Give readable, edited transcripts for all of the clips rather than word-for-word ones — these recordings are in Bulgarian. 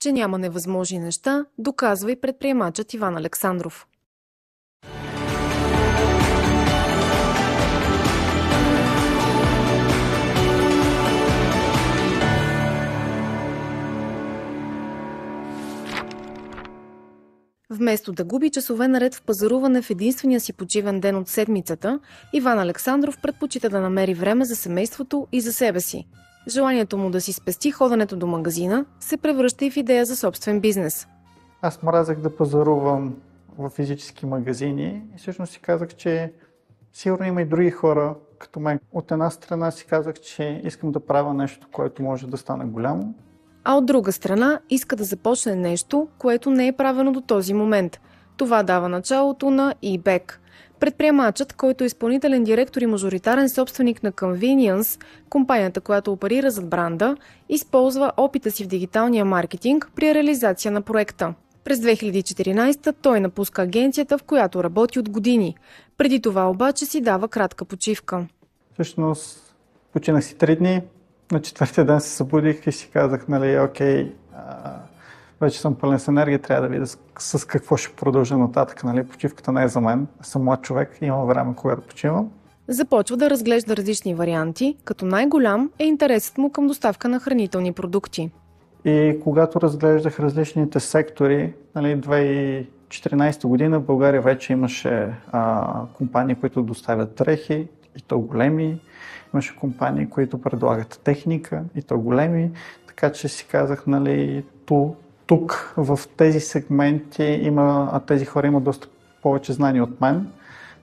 че няма невъзможни неща, доказва и предприемачът Иван Александров. Вместо да губи часове наред в пазаруване в единствения си почивен ден от седмицата, Иван Александров предпочита да намери време за семейството и за себе си. Желанието му да си спести ходенето до магазина се превръща и в идея за собствен бизнес. Аз мразех да пазарувам в физически магазини и всъщност си казах, че сигурно има и други хора като мен. От една страна си казах, че искам да правя нещо, което може да стане голямо. А от друга страна иска да започне нещо, което не е правено до този момент. Това дава началото на eBag. Предприемачът, който е изпълнителен директор и мажоритарен собственик на Convenience, компанията, която оперира зад бранда, използва опита си в дигиталния маркетинг при реализация на проекта. През 2014 той напуска агенцията, в която работи от години. Преди това обаче си дава кратка почивка. Всъщност починах си 3 дни. На 4-ти ден се събудих и си казах, окей, вече съм пълен с енергия, трябва да видя с какво ще продължа нататък. Почивката не е за мен, съм млад човек, имам време, когато почивам. Започва да разглежда различни варианти, като най-голям е интересът му към доставка на хранителни продукти. И когато разглеждах различните сектори, 2014 година в България вече имаше компании, които доставят дрехи, и то големи. Имаше компании, които предлагат техника, и то големи. Така че си казах, тук в тези сегменти тези хора имат доста повече знания от мен,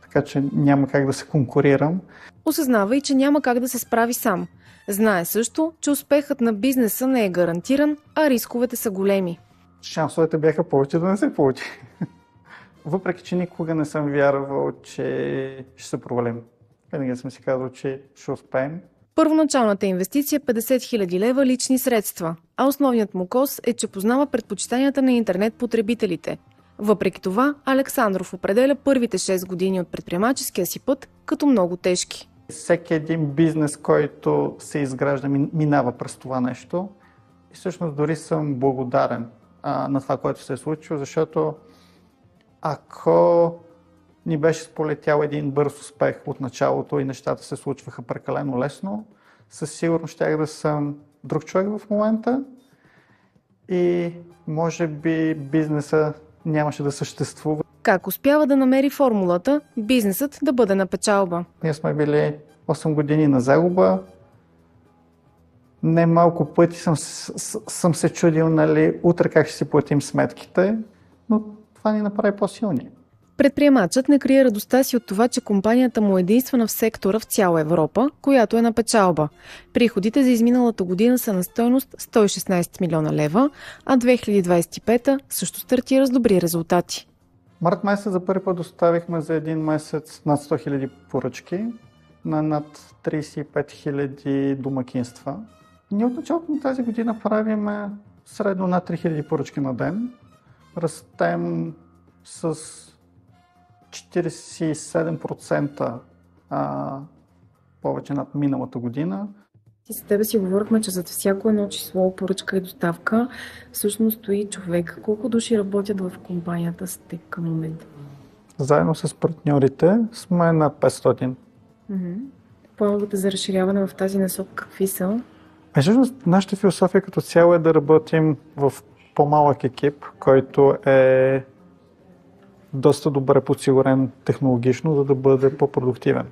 така че няма как да се конкурирам. Осъзнава и, че няма как да се справи сам. Знае също, че успехът на бизнеса не е гарантиран, а рисковете са големи. Шансовете бяха повече да не се получи. Въпреки че никога не съм вярвал, че ще се провалим. Винаги съм си казал, че ще успеем. Първоначалната инвестиция е 50 000 лева лични средства, а основният му коз е, че познава предпочитанията на интернет потребителите. Въпреки това, Александров определя първите 6 години от предприемаческия си път като много тежки. Всеки един бизнес, който се изгражда, минава през това нещо. И всъщност дори съм благодарен на това, което се е случило, защото ако ни беше сполетял един бърз успех от началото и нещата се случваха прекалено лесно, със сигурност щях да съм друг човек в момента и може би бизнеса нямаше да съществува. Как успява да намери формулата бизнесът да бъде на печалба? Ние сме били 8 години на загуба. Не малко пъти съм се чудил, утре как ще си платим сметките, но това ни направи по-силни. Предприемачът не крие радостта си от това, че компанията му е единствена в сектора в цяла Европа, която е на печалба. Приходите за изминалата година са на стойност 116 милиона лева, а 2025 също стартира с добри резултати. Март месец за първи път доставихме за един месец над 100 000 поръчки на над 35 000 домакинства. Ние от началото на тази година правим средно над 3000 поръчки на ден. Растем с 47% повече над миналата година. И с тебе си говорихме, че зад всяко едно число, поръчка и доставка всъщност стои човек. Колко души работят в компанията с теб към момента? Заедно с партньорите сме на 500. Плановете за разширяване в тази насока какви са? Всъщност нашата философия като цяло е да работим в по-малък екип, който е доста добре подсигурен технологично, за да бъде по-продуктивен.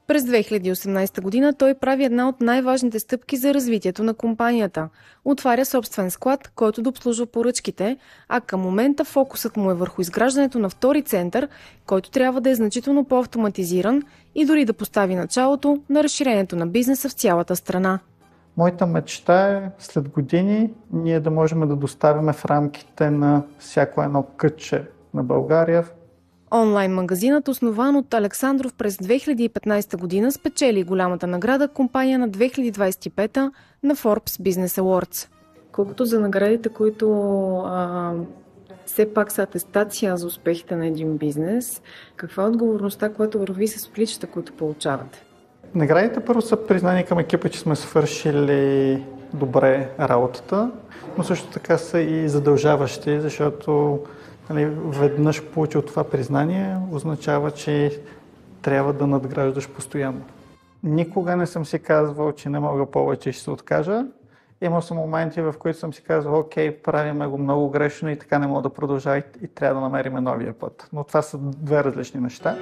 През 2018 година той прави една от най-важните стъпки за развитието на компанията. Отваря собствен склад, който да обслужва поръчките, а към момента фокусът му е върху изграждането на втори център, който трябва да е значително по-автоматизиран и дори да постави началото на разширението на бизнеса в цялата страна. Моята мечта е след години ние да можем да доставяме в рамките на всяко едно кътче на България. Онлайн магазинът, основан от Александров през 2015 година, спечели голямата награда компания на 2025 на Forbes Business Awards. Колкото за наградите, които все пак са атестация за успехите на един бизнес, каква е отговорността, която върви с пличата, които получавате? Наградите първо са признани към екипа, че сме свършили добре работата, но също така са и задължаващи, защото нали, веднъж получил това признание, означава, че трябва да надграждаш постоянно. Никога не съм си казвал, че не мога повече и ще се откажа. Имал съм моменти, в които съм си казвал, окей, правиме го много грешно и така не мога да продължа и трябва да намерим новия път. Но това са две различни неща.